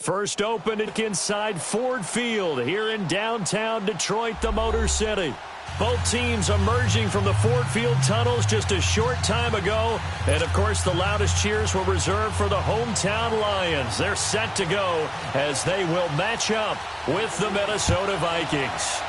First open inside Ford Field here in downtown Detroit, the Motor City. Both teams emerging from the Ford Field tunnels just a short time ago. And, of course, the loudest cheers were reserved for the hometown Lions. They're set to go as they will match up with the Minnesota Vikings.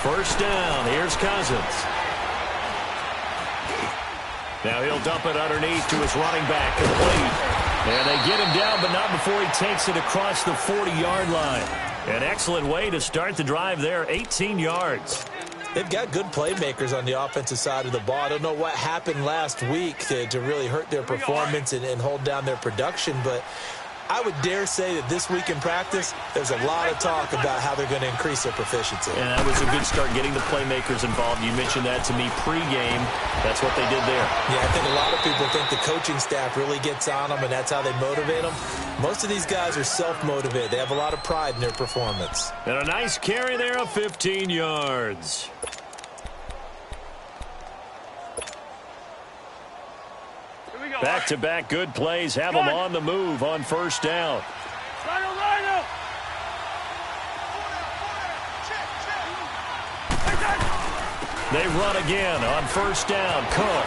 First down, here's Cousins. Now he'll dump it underneath to his running back, complete. And they get him down, but not before he takes it across the 40-yard line. An excellent way to start the drive there, 18 yards. They've got good playmakers on the offensive side of the ball. I don't know what happened last week to really hurt their performance and hold down their production, but I would dare say that this week in practice, there's a lot of talk about how they're going to increase their proficiency. And that was a good start getting the playmakers involved. You mentioned that to me pregame. That's what they did there. Yeah, I think a lot of people think the coaching staff really gets on them, and that's how they motivate them. Most of these guys are self-motivated. They have a lot of pride in their performance. And a nice carry there of 15 yards. Back-to-back good plays have them on the move on first down. They run again on first down. Cook.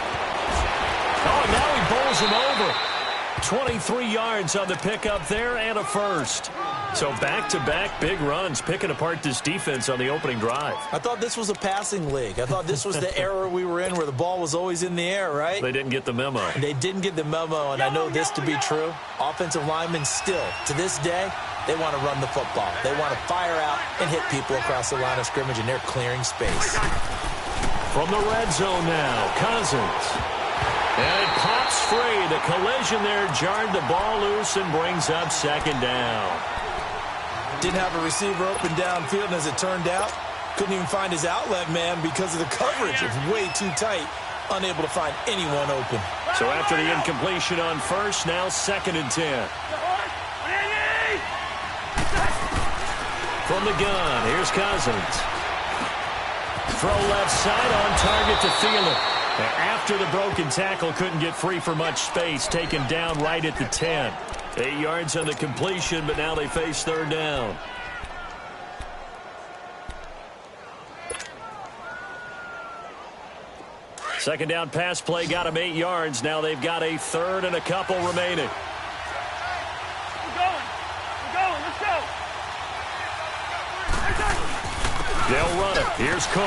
Oh, now he bowls him over. 23 yards on the pickup there and a first. So back-to-back big runs, picking apart this defense on the opening drive. I thought this was a passing league. I thought this was the era we were in where the ball was always in the air, right? They didn't get the memo. They didn't get the memo, and I know this to be true. Offensive linemen still, to this day, they want to run the football. They want to fire out and hit people across the line of scrimmage, and they're clearing space. From the red zone now, Cousins. And it pops free. The collision there jarred the ball loose and brings up second down. Didn't have a receiver open downfield, and as it turned out, couldn't even find his outlet man because of the coverage. It was way too tight, unable to find anyone open. So after the incompletion on first, now 2nd and 10. From the gun, here's Cousins. Throw left side on target to Thielen. After the broken tackle, couldn't get free for much space, taken down right at the 10. 8 yards on the completion, but now they face third down. Second down pass play got them 8 yards. Now they've got a third and a couple remaining. We're going, let's go. They'll run it. Here's Cook.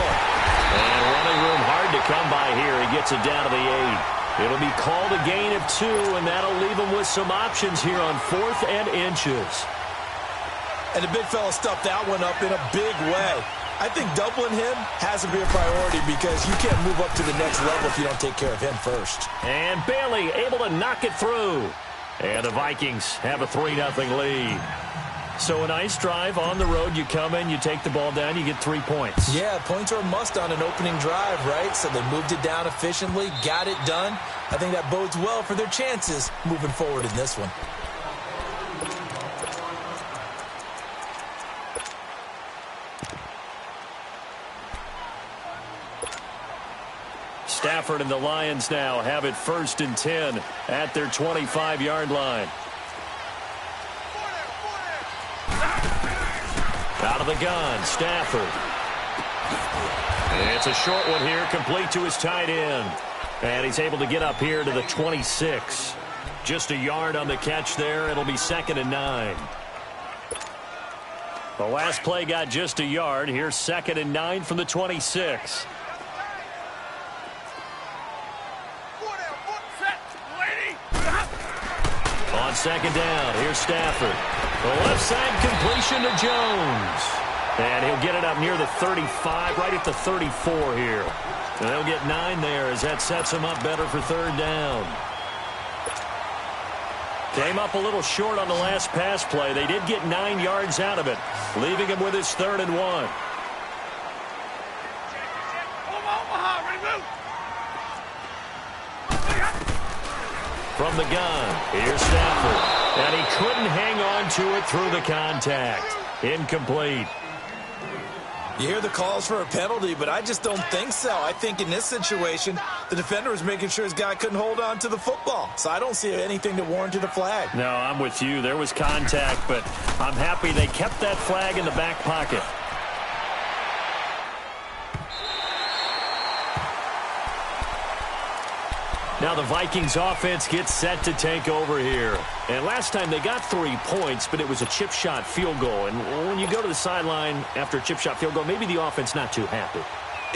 And running room hard to come by here. He gets it down to the 8. It'll be called a gain of 2, and that'll leave them with some options here on 4th and inches. And the big fella stuffed that one up in a big way. I think doubling him has to be a priority because you can't move up to the next level if you don't take care of him first. And Bailey able to knock it through. And the Vikings have a 3-0 lead. So a nice drive on the road. You come in, you take the ball down, you get 3 points. Yeah, points are a must on an opening drive, right? So they moved it down efficiently, got it done. I think that bodes well for their chances moving forward in this one. Stafford and the Lions now have it 1st and 10 at their 25-yard line. Out of the gun, Stafford. It's a short one here, complete to his tight end. And he's able to get up here to the 26. Just a yard on the catch there. It'll be 2nd and 9. The last play got just a yard. Here's 2nd and 9 from the 26. On 2nd down, here's Stafford. The left side completion to Jones. And he'll get it up near the 35, right at the 34 here. And they'll get 9 there as that sets him up better for third down. Came up a little short on the last pass play. They did get 9 yards out of it, leaving him with his 3rd and 1. From the gun, here's Stafford. And he couldn't hang on to it through the contact. Incomplete. You hear the calls for a penalty, but I just don't think so. I think in this situation, the defender was making sure his guy couldn't hold on to the football. So I don't see anything that warranted a flag. No, I'm with you. There was contact, but I'm happy they kept that flag in the back pocket. Now the Vikings offense gets set to take over here. And last time they got 3 points, but it was a chip shot field goal. And when you go to the sideline after a chip shot field goal, maybe the offense not too happy.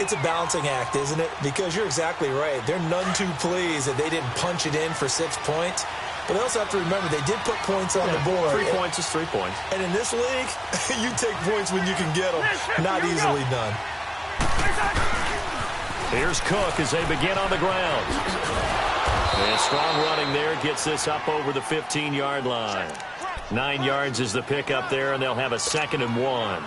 It's a balancing act, isn't it? Because you're exactly right. They're none too pleased that they didn't punch it in for 6 points. But they also have to remember they did put points on the board. 3 points is 3 points. And in this league, you take points when you can get them. Not easily done. Here's Cook as they begin on the ground. And strong running there gets this up over the 15-yard line. 9 yards is the pickup there, and they'll have a 2nd and 1.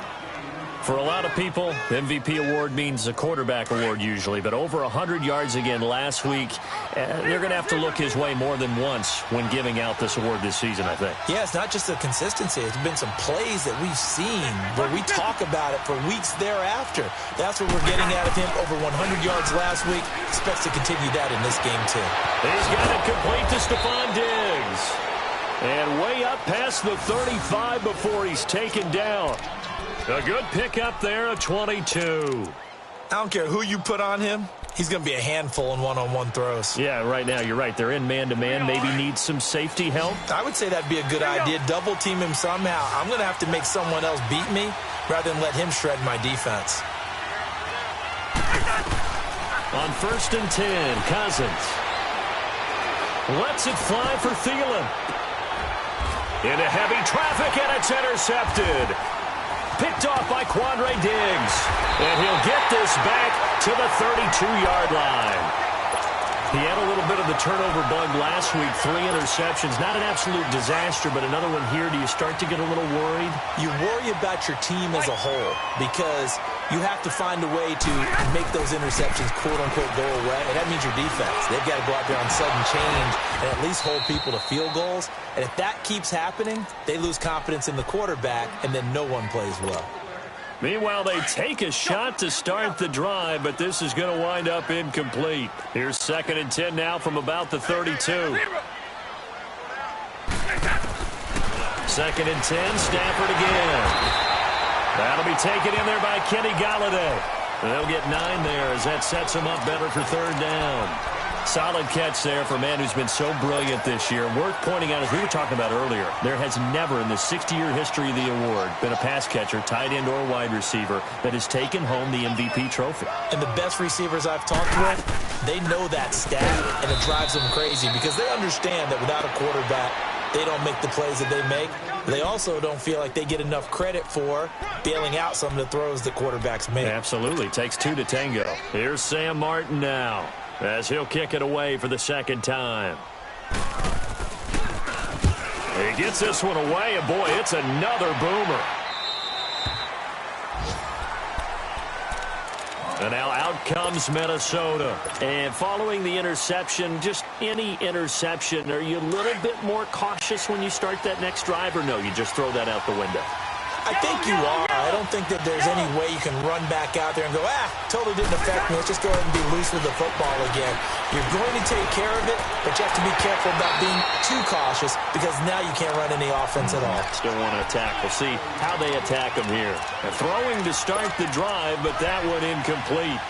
For a lot of people, MVP award means a quarterback award usually, but over 100 yards again last week. They're going to have to look his way more than once when giving out this award this season, I think. Yeah, it's not just the consistency. It's been some plays that we've seen where we talk about it for weeks thereafter. That's what we're getting out of him. Over 100 yards last week. Expects to continue that in this game, too. He's got it complete to Stephon Diggs. And way up past the 35 before he's taken down. A good pickup there at 22. I don't care who you put on him. He's going to be a handful in one-on-one throws. Yeah, right now, you're right. They're in man-to-man. Maybe needs some safety help. I would say that'd be a good idea. Double team him somehow. I'm going to have to make someone else beat me rather than let him shred my defense. On 1st and 10, Cousins lets it fly for Thielen. Into heavy traffic, and it's intercepted. Picked off by Quandre Diggs. And he'll get this back to the 32-yard line. He had a little bit of the turnover bug last week. 3 interceptions. Not an absolute disaster, but another one here. Do you start to get a little worried? You worry about your team as a whole because you have to find a way to make those interceptions, quote-unquote, go away. And that means your defense. They've got to go out there on sudden change and at least hold people to field goals. And if that keeps happening, they lose confidence in the quarterback, and then no one plays well. Meanwhile, they take a shot to start the drive, but this is going to wind up incomplete. Here's 2nd and 10 now from about the 32. 2nd and 10, Stafford again. That'll be taken in there by Kenny Golladay. They'll get 9 there as that sets him up better for 3rd down. Solid catch there for a man who's been so brilliant this year. Worth pointing out, as we were talking about earlier, there has never in the 60-year history of the award been a pass catcher, tight end, or wide receiver that has taken home the MVP trophy. And the best receivers I've talked with, they know that stat, and it drives them crazy because they understand that without a quarterback, they don't make the plays that they make. They also don't feel like they get enough credit for bailing out some of the throws that quarterbacks make. Absolutely. Takes 2 to tango. Here's Sam Martin now, as he'll kick it away for the 2nd time. He gets this one away, and boy, it's another boomer. And now out comes Minnesota. And following the interception, just any interception, are you a little bit more cautious when you start that next drive, or no, you just throw that out the window? I think you are. I don't think that there's any way you can run back out there and go, totally didn't affect me. Let's just go ahead and be loose with the football again. You're going to take care of it, but you have to be careful about being too cautious because now you can't run any offense at all. Still want to attack. We'll see how they attack them here. They're throwing to start the drive, but that one incomplete.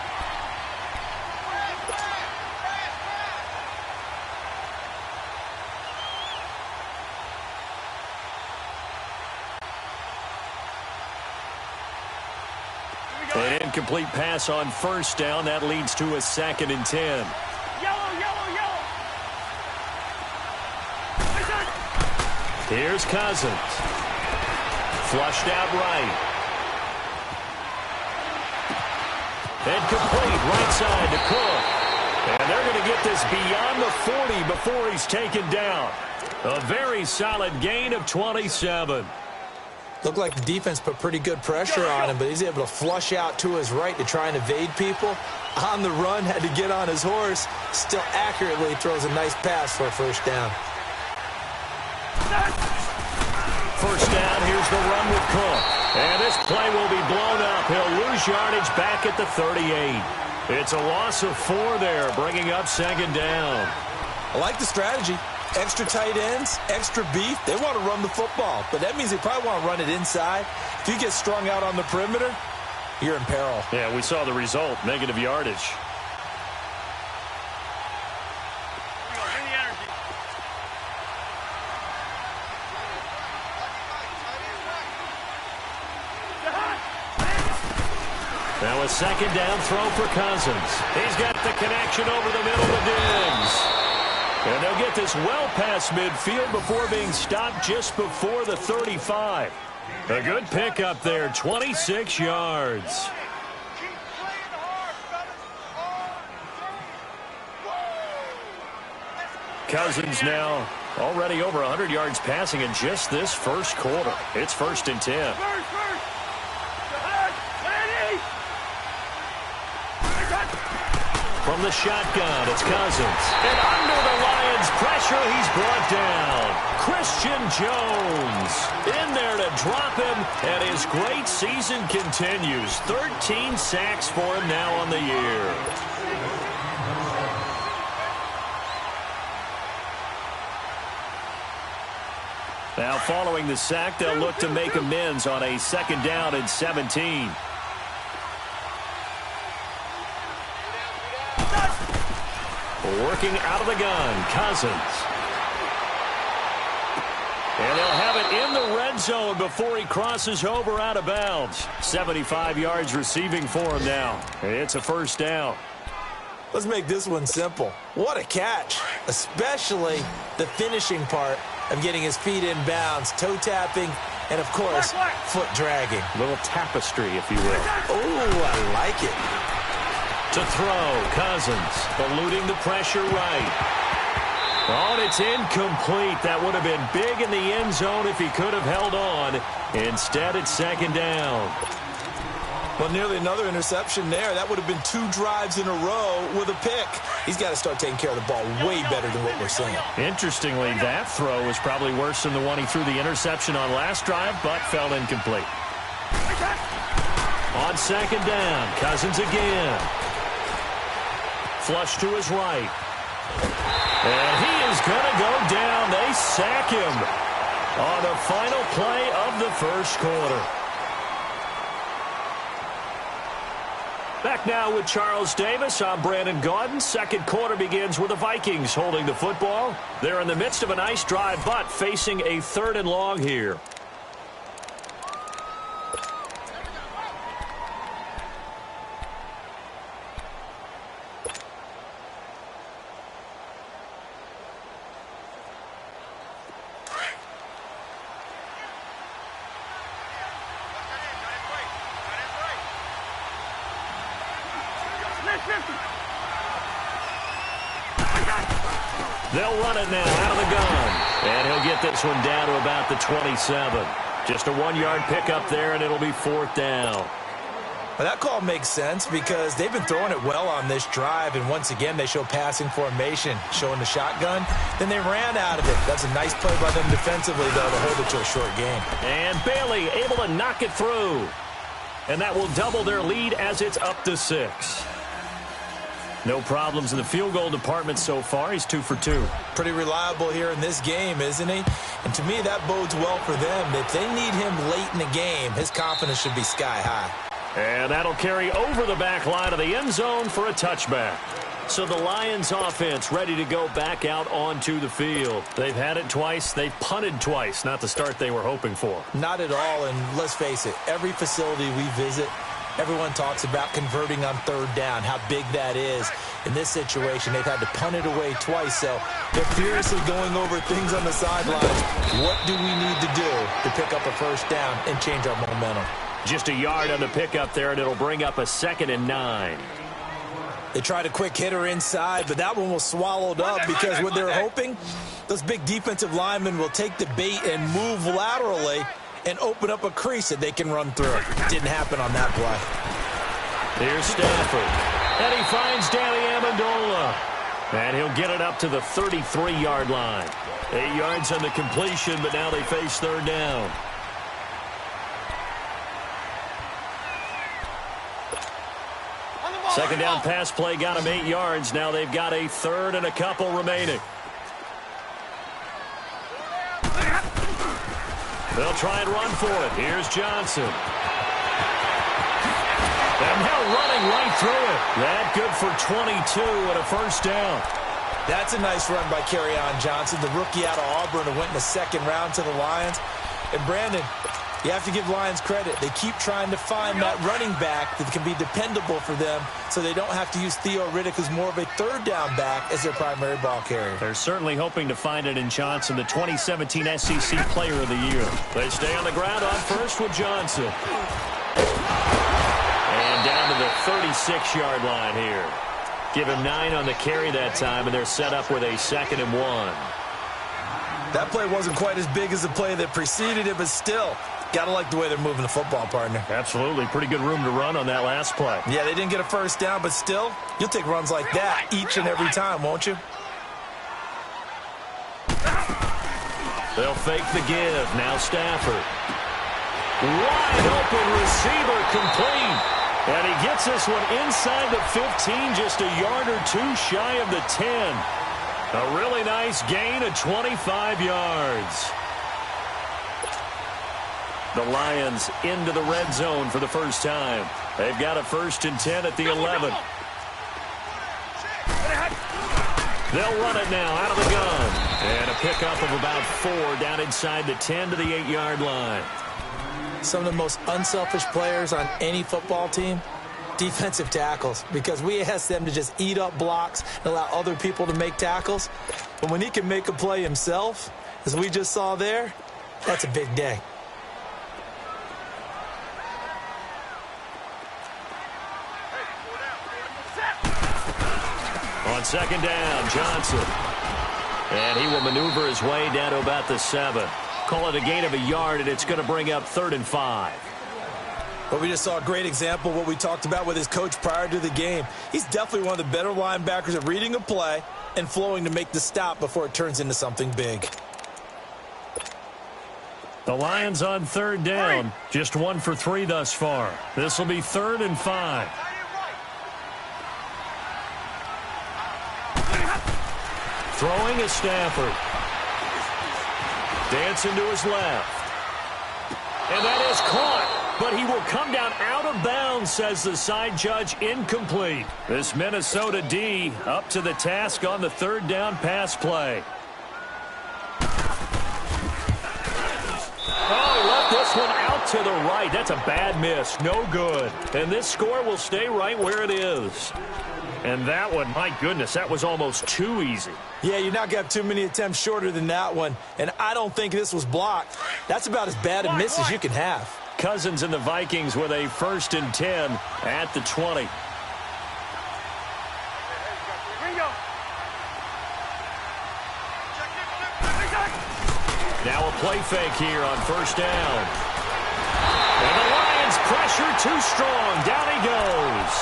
An incomplete pass on 1st down. That leads to a 2nd and 10. Yellow, yellow, yellow. Here's Cousins. Flushed out right. And complete right side to Cook. And they're going to get this beyond the 40 before he's taken down. A very solid gain of 27. Looked like the defense put pretty good pressure on him, but he's able to flush out to his right to try and evade people. On the run, had to get on his horse. Still accurately throws a nice pass for a first down. First down, here's the run with Cook. And this play will be blown up. He'll lose yardage back at the 38. It's a loss of 4 there, bringing up second down. I like the strategy. Extra tight ends, extra beef. They want to run the football, but that means they probably want to run it inside. If you get strung out on the perimeter, you're in peril. Yeah, we saw the result, negative yardage. Now a second down throw for Cousins. He's got the connection over the middle to Diggs. And they'll get this well past midfield before being stopped just before the 35. A good pickup there, 26 yards. Cousins now already over 100 yards passing in just this first quarter. It's 1st and 10. From the shotgun, it's Cousins. And under the Lions' pressure, he's brought down. Christian Jones in there to drop him, and his great season continues. 13 sacks for him now on the year. Now following the sack, they'll look to make amends on a second down and 17. Working out of the gun, Cousins. And they'll have it in the red zone before he crosses over out of bounds. 75 yards receiving for him now. It's a first down. Let's make this one simple. What a catch, especially the finishing part of getting his feet in bounds, toe tapping, and, of course, foot dragging. A little tapestry, if you will. Oh, I like it. To throw, Cousins, eluding the pressure right. Oh, and it's incomplete. That would have been big in the end zone if he could have held on. Instead, it's second down. Well, nearly another interception there. That would have been 2 drives in a row with a pick. He's got to start taking care of the ball way better than what we're seeing. Interestingly, that throw was probably worse than the one he threw the interception on last drive, but fell incomplete. On second down, Cousins again. Flush to his right. And he is going to go down. They sack him on the final play of the first quarter. Back now with Charles Davis. I'm Brandon Gaudin. Second quarter begins with the Vikings holding the football. They're in the midst of a nice drive, but facing a 3rd and long here. They'll run it now out of the gun. And he'll get this one down to about the 27. Just a 1-yard pickup there, and it'll be 4th down. Well, that call makes sense because they've been throwing it well on this drive, and once again they show passing formation, showing the shotgun. Then they ran out of it. That's a nice play by them defensively, though, to hold it to a short game. And Bailey able to knock it through. And that will double their lead as it's up to 6. No problems in the field goal department so far. He's 2 for 2. Pretty reliable here in this game, isn't he? And to me, that bodes well for them. If they need him late in the game, his confidence should be sky high. And that'll carry over the back line of the end zone for a touchback. So the Lions offense ready to go back out onto the field. They've had it twice. They've punted twice. Not the start they were hoping for. Not at all, and let's face it, every facility we visit, everyone talks about converting on 3rd down, how big that is. In this situation, they've had to punt it away twice, so they're furiously going over things on the sidelines. What do we need to do to pick up a first down and change our momentum? Just a yard on the pickup there, and it'll bring up a 2nd and 9. They tried a quick hitter inside, but that one was swallowed up because what they're hoping, those big defensive linemen will take the bait and move laterally and open up a crease that they can run through. Didn't happen on that play. Here's Stafford. And he finds Danny Amendola. And he'll get it up to the 33-yard line. 8 yards on the completion, but now they face 3rd down. Second down pass play got him 8 yards. Now they've got a 3rd and a couple remaining. They'll try and run for it. Here's Johnson. And now running right through it. That good for 22 and a 1st down. That's a nice run by Kerryon Johnson, the rookie out of Auburn who went in the 2nd round to the Lions. And Brandon, you have to give Lions credit. They keep trying to find that running back that can be dependable for them so they don't have to use Theo Riddick, who's more of a 3rd down back, as their primary ball carrier. They're certainly hoping to find it in Johnson, the 2017 SEC Player of the Year. They stay on the ground on first with Johnson. And down to the 36-yard line here. Give him 9 on the carry that time, and they're set up with a 2nd and 1. That play wasn't quite as big as the play that preceded it, but still, got to like the way they're moving the football, partner. Absolutely. Pretty good room to run on that last play. Yeah, they didn't get a 1st down, but still, you'll take runs like that each and every time, won't you? They'll fake the give. Now Stafford. Wide open receiver complete. And he gets this one inside the 15, just a yard or 2 shy of the 10. A really nice gain of 25 yards. The Lions into the red zone for the first time. They've got a 1st and 10 at the 11. They'll run it now out of the gun. And a pickup of about 4 down inside the 10 to the 8-yard line. Some of the most unselfish players on any football team, defensive tackles, because we ask them to just eat up blocks and allow other people to make tackles. But when he can make a play himself, as we just saw there, that's a big day. On 2nd down, Johnson. And he will maneuver his way down to about the 7. Call it a gain of a yard, and it's going to bring up 3rd and 5. But we just saw a great example of what we talked about with his coach prior to the game. He's definitely one of the better linebackers at reading a play and flowing to make the stop before it turns into something big. The Lions on 3rd down. Just 1 for 3 thus far. This will be 3rd and 5. Throwing is Stafford. Dancing to his left. And that is caught. But he will come down out of bounds, says the side judge. Incomplete. This Minnesota D up to the task on the 3rd down pass play. Oh, he left this one out to the right. That's a bad miss. No good. And this score will stay right where it is. And that one, my goodness, that was almost too easy. Yeah, you're not going to have too many attempts shorter than that one. And I don't think this was blocked. That's about as bad a miss as you can have. Cousins and the Vikings with a 1st and 10 at the 20. Now a play fake here on 1st down. And the Lions pressure too strong. Down he goes.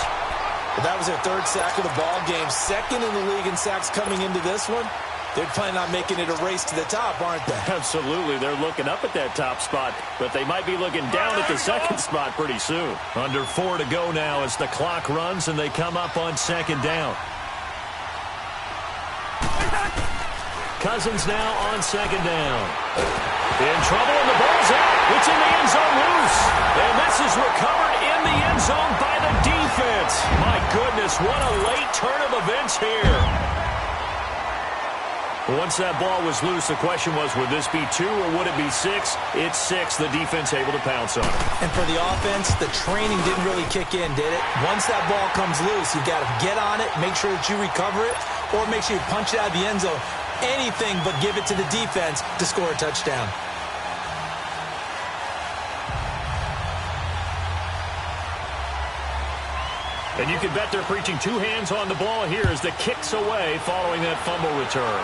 But that was their 3rd sack of the ball game. 2nd in the league in sacks coming into this one. They're planning on making it a race to the top, aren't they? Absolutely. They're looking up at that top spot, but they might be looking down at the 2nd spot pretty soon. Under 4 to go now as the clock runs and they come up on 2nd down. Cousins now on 2nd down. In trouble, and the ball's out. It's in the end zone loose. And this is recovered in the end zone by the defense. My goodness, what a late turn of events here. Once that ball was loose, the question was, would this be 2 or would it be 6? It's 6. The defense able to pounce on it. And for the offense, the training didn't really kick in, did it? Once that ball comes loose, you got to get on it, make sure that you recover it, or make sure you punch it out of the end zone. Anything but give it to the defense to score a touchdown. And you can bet they're preaching two hands on the ball here as the kick's away following that fumble return.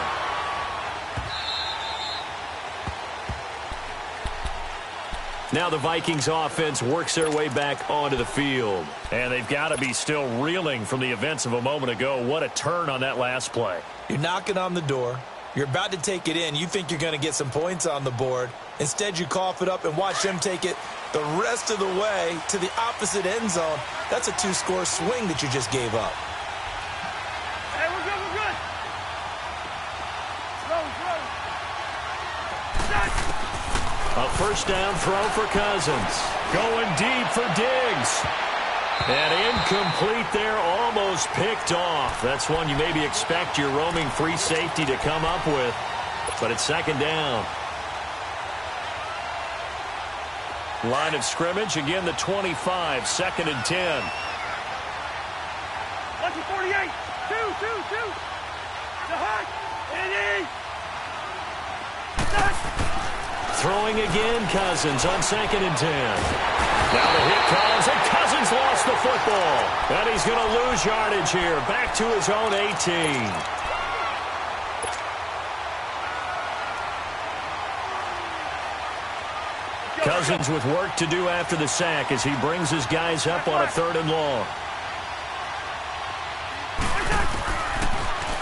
Now the Vikings offense works their way back onto the field. And they've got to be still reeling from the events of a moment ago. What a turn on that last play. You're knocking on the door. You're about to take it in. You think you're going to get some points on the board. Instead, you cough it up and watch them take it the rest of the way to the opposite end zone. That's a two-score swing that you just gave up. Hey, we're good, we're good. Slow. A first down throw for Cousins. Going deep for Diggs. And incomplete there, almost picked off. That's one you maybe expect your roaming free safety to come up with. But it's second down. Line of scrimmage, again the 25, second and 10. Lucky 48. Two. The hut. And Throwing again, Cousins on second and 10. Now the hit comes, and Cousins lost the football. And he's going to lose yardage here, back to his own 18. Cousins with work to do after the sack as he brings his guys up on a third and long.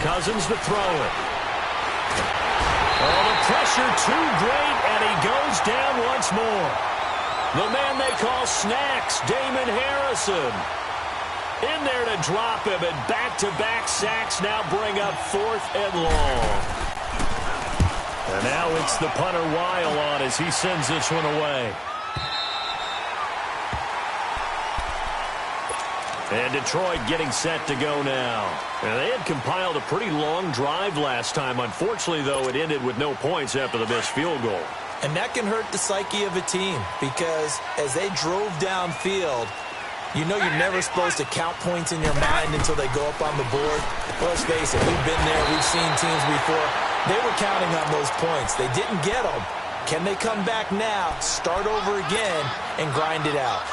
Cousins to throw it. Oh, the pressure too great, and he goes down once more. The man they call Snacks, Damon Harrison. In there to drop him, and back-to-back sacks now bring up fourth and long. And now it's the punter Weil on as he sends this one away. And Detroit getting set to go now. And they had compiled a pretty long drive last time. Unfortunately, though, it ended with no points after the missed field goal. And that can hurt the psyche of a team because as they drove downfield, you know you're never supposed to count points in your mind until they go up on the board. Well, let's face it, we've been there, we've seen teams before. They were counting on those points. They didn't get them. Can they come back now, start over again, and grind it out?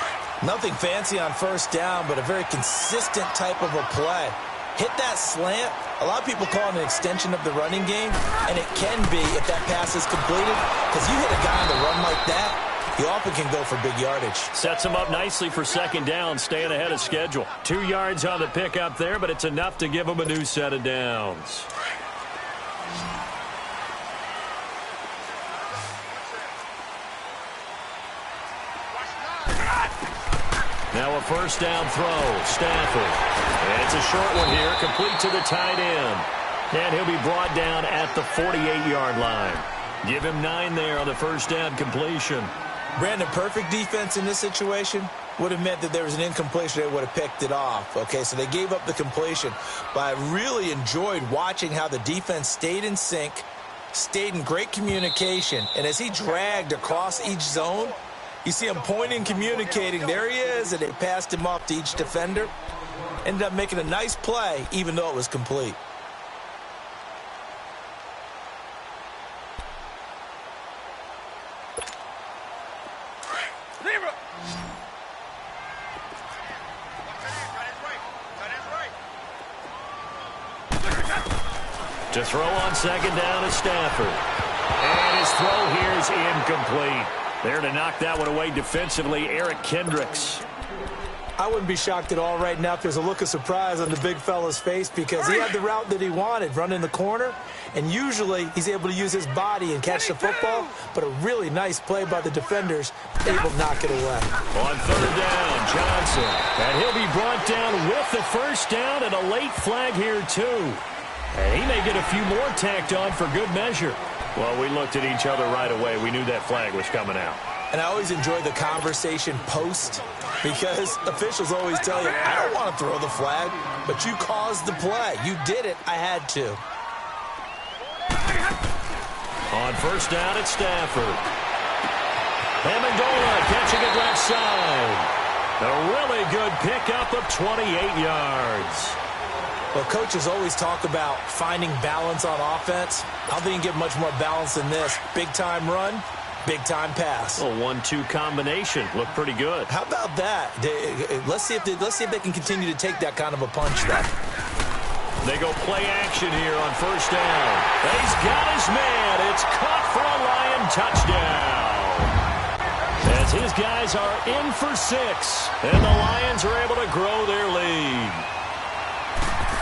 Nothing fancy on first down, but a very consistent type of a play. Hit that slant. A lot of people call it an extension of the running game, and it can be if that pass is completed, because you hit a guy on the run like that, he often can go for big yardage. Sets him up nicely for second down, staying ahead of schedule. 2 yards on the pickup there, but it's enough to give him a new set of downs. Now a first down throw, Stafford. And it's a short one here, complete to the tight end. And he'll be brought down at the 48-yard line. Give him 9 there on the first down completion. Brandon, perfect defense in this situation would have meant that there was an incompletion. They would have picked it off. Okay, so they gave up the completion. But I really enjoyed watching how the defense stayed in sync, stayed in great communication. And as he dragged across each zone, you see him pointing, communicating. There he is, and they passed him off to each defender. Ended up making a nice play, even though it was complete. To throw on second down is Stafford. And his throw here is incomplete. There to knock that one away defensively, Eric Kendricks. I wouldn't be shocked at all right now if there's a look of surprise on the big fella's face because he had the route that he wanted, run in the corner, and usually he's able to use his body and catch the football, but a really nice play by the defenders, able to knock it away. On third down, Johnson. And he'll be brought down with the first down and a late flag here too. And he may get a few more tacked on for good measure. Well, we looked at each other right away. We knew that flag was coming out. And I always enjoy the conversation post because officials always tell you, I don't want to throw the flag, but you caused the play. You did it. I had to. On first down, it's Stafford. Amendola catching it left side. A really good pickup of 28 yards. Well, coaches always talk about finding balance on offense. I don't think you can get much more balance than this. Big-time run, Big-time pass. A 1-2 combination. Looked pretty good. How about that? Let's see if they can continue to take that kind of a punch then. They go play action here on first down. And he's got his man. It's caught for a Lion touchdown. As his guys are in for 6. And the Lions are able to grow their lead.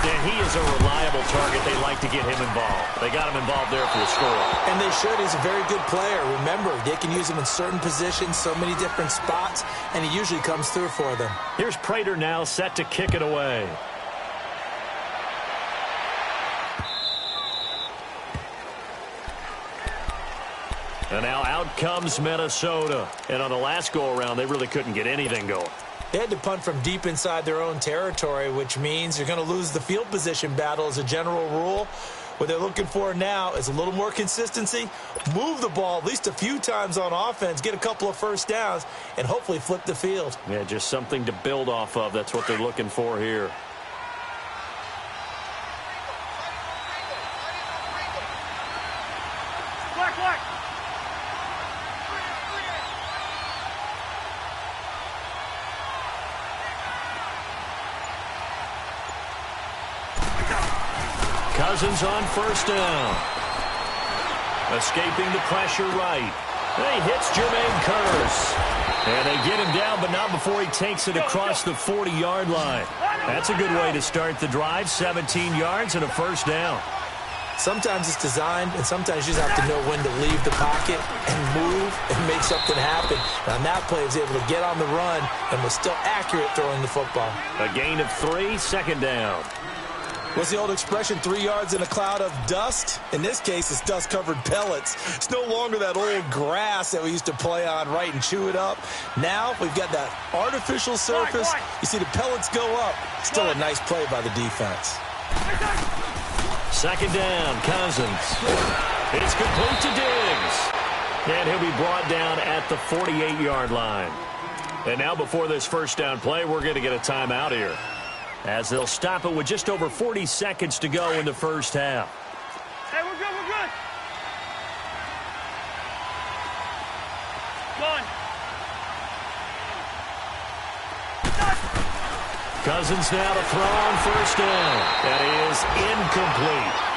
And he is a reliable target. They like to get him involved. They got him involved there for the score. And they should. He's a very good player. Remember, they can use him in certain positions, so many different spots, and he usually comes through for them. Here's Prater now set to kick it away. And now out comes Minnesota. And on the last go-around, they really couldn't get anything going. They had to punt from deep inside their own territory, which means you're going to lose the field position battle as a general rule. What they're looking for now is a little more consistency, move the ball at least a few times on offense, get a couple of first downs, and hopefully flip the field. Yeah, just something to build off of. That's what they're looking for here. Black. Cousins on first down. Escaping the pressure right. He hits Jermaine Kearse. And they get him down, but not before he takes it across the 40-yard line. That's a good way to start the drive. 17 yards and a first down. Sometimes it's designed, and sometimes you just have to know when to leave the pocket and move and make something happen. And on that play, he was able to get on the run and was still accurate throwing the football. A gain of 3, second down. What's the old expression, 3 yards in a cloud of dust? In this case, it's dust-covered pellets. It's no longer that old grass that we used to play on, right, and chew it up. Now we've got that artificial surface. You see the pellets go up. Still a nice play by the defense. Second down, Cousins. It's complete to Diggs. And he'll be brought down at the 48-yard line. And now before this first down play, we're going to get a timeout here, as they'll stop it with just over 40 seconds to go in the first half. Hey, we're good. Gone. Cousins now to throw on first down. That is incomplete.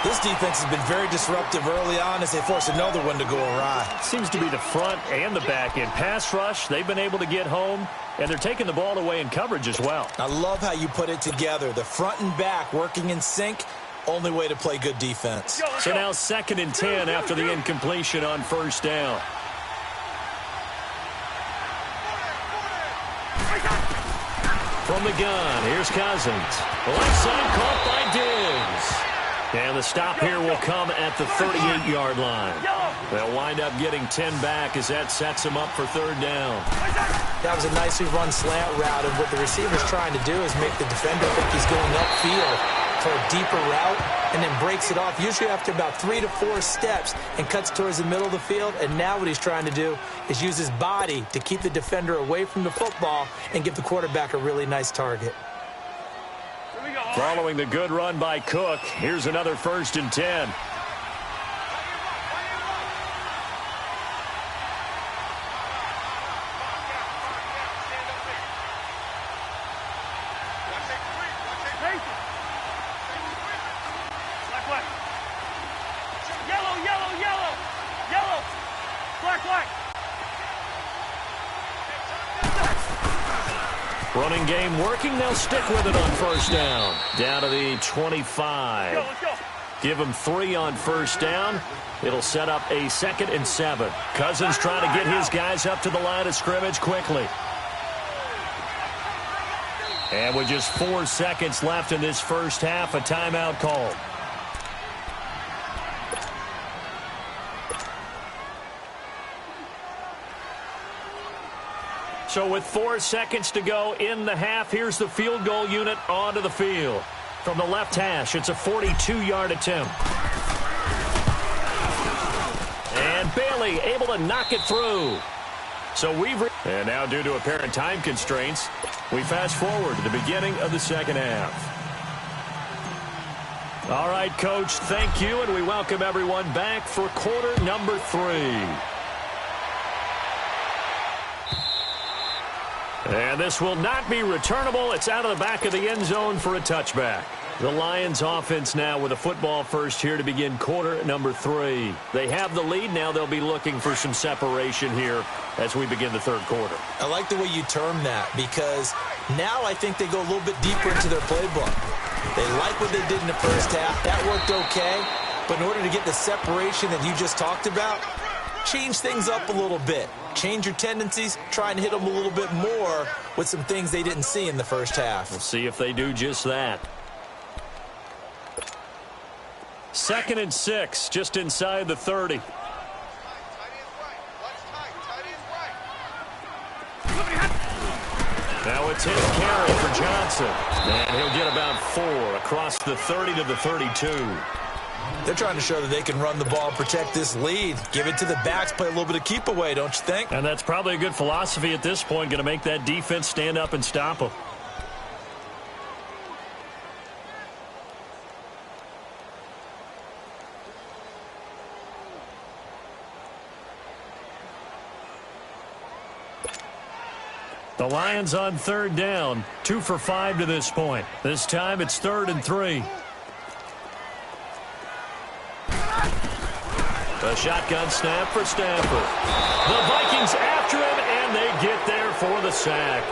This defense has been very disruptive early on as they force another one to go awry. Seems to be the front and the back end. Pass rush, they've been able to get home, and they're taking the ball away in coverage as well. I love how you put it together. The front and back working in sync, only way to play good defense. So now 2nd and 10 after the incompletion on first down. From the gun, here's Cousins. Left side caught by Diggs. And the stop here will come at the 38-yard line. They'll wind up getting 10 back as that sets them up for third down. That was a nicely run slant route, and what the receiver's trying to do is make the defender think he's going upfield for a deeper route and then breaks it off, usually after about 3 to 4 steps, and cuts towards the middle of the field. And now what he's trying to do is use his body to keep the defender away from the football and give the quarterback a really nice target. Following the good run by Cook, here's another 1st and 10. Running game working. They'll stick with it on first down. Down to the 25. Let's go. Give them 3 on first down. It'll set up a 2nd and 7. Cousins trying to get his guys up to the line of scrimmage quickly. And with just 4 seconds left in this first half, a timeout called. So with 4 seconds to go in the half, here's the field goal unit onto the field. From the left hash, it's a 42-yard attempt. And Bailey able to knock it through. So and now due to apparent time constraints, we fast forward to the beginning of the second half. All right, Coach, thank you, and we welcome everyone back for quarter number 3. And this will not be returnable. It's out of the back of the end zone for a touchback. The Lions offense now with a football first here to begin quarter number 3. They have the lead. Now they'll be looking for some separation here as we begin the third quarter. I like the way you term that because now I think they go a little bit deeper into their playbook. They like what they did in the first half. That worked okay. But in order to get the separation that you just talked about, change things up a little bit. Change your tendencies. Try and hit them a little bit more with some things they didn't see in the first half. We'll see if they do just that. 2nd and 6, just inside the 30. Now it's his carry for Johnson. And he'll get about 4 across the 30 to the 32. They're trying to show that they can run the ball, protect this lead. Give it to the backs, play a little bit of keep away, don't you think? And that's probably a good philosophy at this point, going to make that defense stand up and stop them. The Lions on 3rd down, 2 for 5 to this point. This time it's 3rd and 3. A shotgun snap for Stafford. The Vikings after him, and they get there for the sack.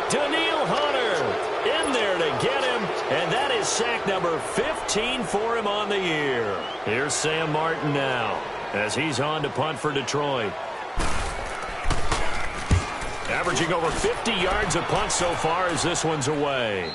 Daniil Hunter in there to get him, and that is sack number 15 for him on the year. Here's Sam Martin now as he's on to punt for Detroit. Averaging over 50 yards a punt so far as this one's away.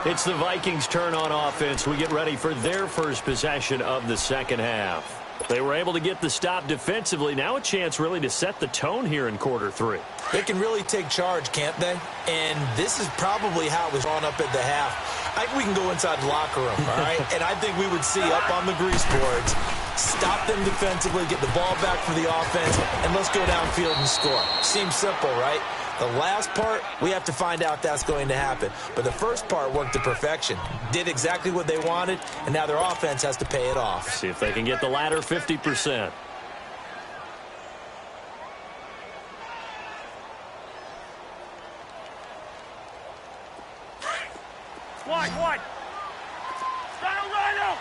It's the Vikings' turn on offense. We get ready for their first possession of the second half. They were able to get the stop defensively. Now a chance really to set the tone here in quarter 3. They can really take charge, can't they? And this is probably how it was drawn up at the half. I think we can go inside the locker room, all right? And I think we would see up on the grease boards, stop them defensively, get the ball back for the offense, and let's go downfield and score. Seems simple, right? The last part, we have to find out that's going to happen. But the first part worked to perfection. Did exactly what they wanted, and now their offense has to pay it off. See if they can get the latter 50%. Wide. Rhino.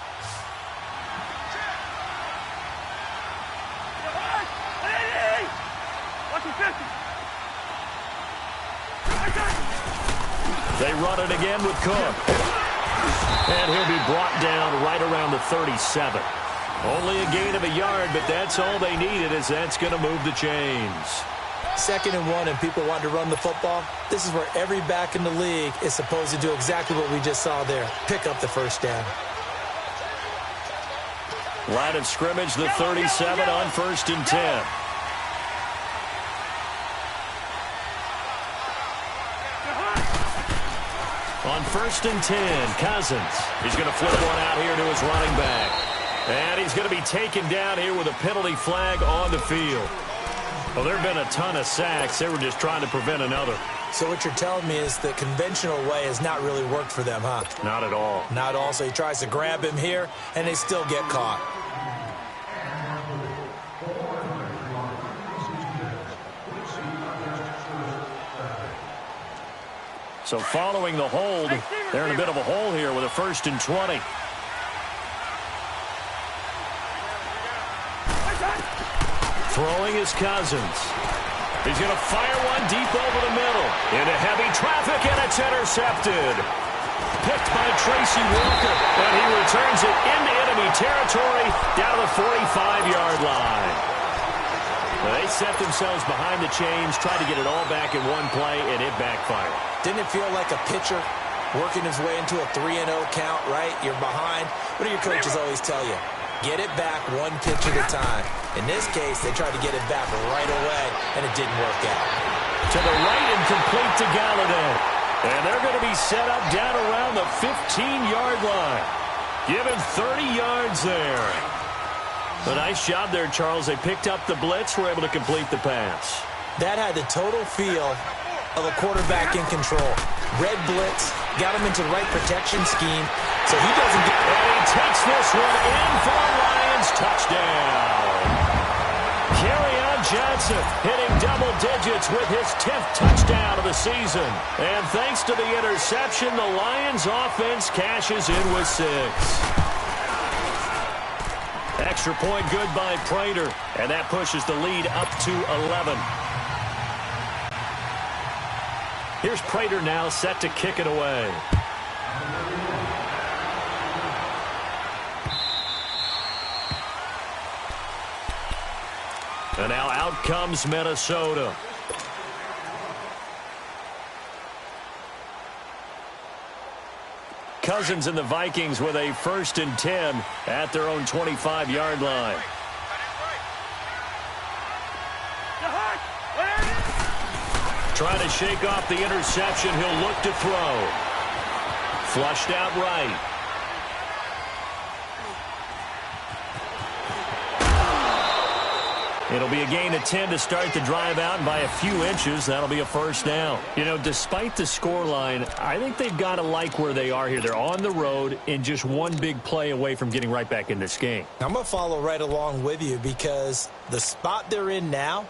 Watch him 50. They run it again with Cook. And he'll be brought down right around the 37. Only a gain of a yard, but that's all they needed, as that's going to move the chains. 2nd and 1 and people want to run the football. This is where every back in the league is supposed to do exactly what we just saw there. Pick up the first down. Line of scrimmage, the 37 on 1st and 10. On 1st and 10, Cousins. He's going to flip one out here to his running back. And he's going to be taken down here with a penalty flag on the field. Well, there have been a ton of sacks. They were just trying to prevent another. So what you're telling me is the conventional way has not really worked for them, huh? Not at all. Not at all. So he tries to grab him here, and they still get caught. So following the hold, they're in a bit of a hole here with a 1st and 20. Throwing is Cousins. He's going to fire one deep over the middle. Into heavy traffic, and it's intercepted. Picked by Tracy Walker, and he returns it into enemy territory down to the 45-yard line. They set themselves behind the chains, tried to get it all back in one play, and it backfired. Didn't it feel like a pitcher working his way into a 3-0 count, right? You're behind. What do your coaches always tell you? Get it back one pitch at a time. In this case, they tried to get it back right away, and it didn't work out. To the right and complete to Galladay. And they're going to be set up down around the 15-yard line. Give him 30 yards there. A nice job there, Charles. They picked up the blitz, were able to complete the pass. That had the total feel of a quarterback in control. Red blitz, got him into the right protection scheme, so he doesn't get... And he takes this one in for a Lions touchdown. Kerryon Johnson hitting double digits with his 10th touchdown of the season. And thanks to the interception, the Lions offense cashes in with 6. Extra point good by Prater, and that pushes the lead up to 11. Here's Prater now set to kick it away. And now out comes Minnesota. Cousins and the Vikings with a 1st and 10 at their own 25-yard line. Trying to shake off the interception. He'll look to throw. Flushed out right. It'll be a gain of 10 to start the drive out, and by a few inches, that'll be a 1st down. You know, despite the scoreline, I think they've got to like where they are here. They're on the road and just one big play away from getting right back in this game. I'm going to follow right along with you because the spot they're in now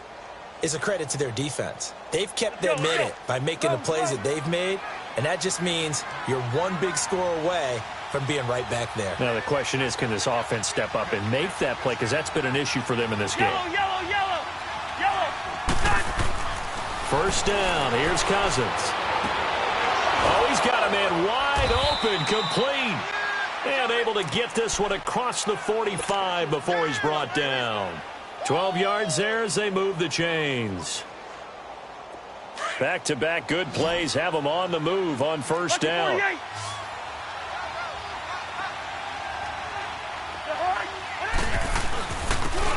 is a credit to their defense. They've kept them in it by making the plays that they've made, and that just means you're one big score away from being right back there. Now the question is, can this offense step up and make that play? Because that's been an issue for them in this game. Yellow. 1st down. Here's Cousins. Oh, he's got a man wide open, complete. And able to get this one across the 45 before he's brought down. 12 yards there as they move the chains. Back-to-back good plays have them on the move on 1st down.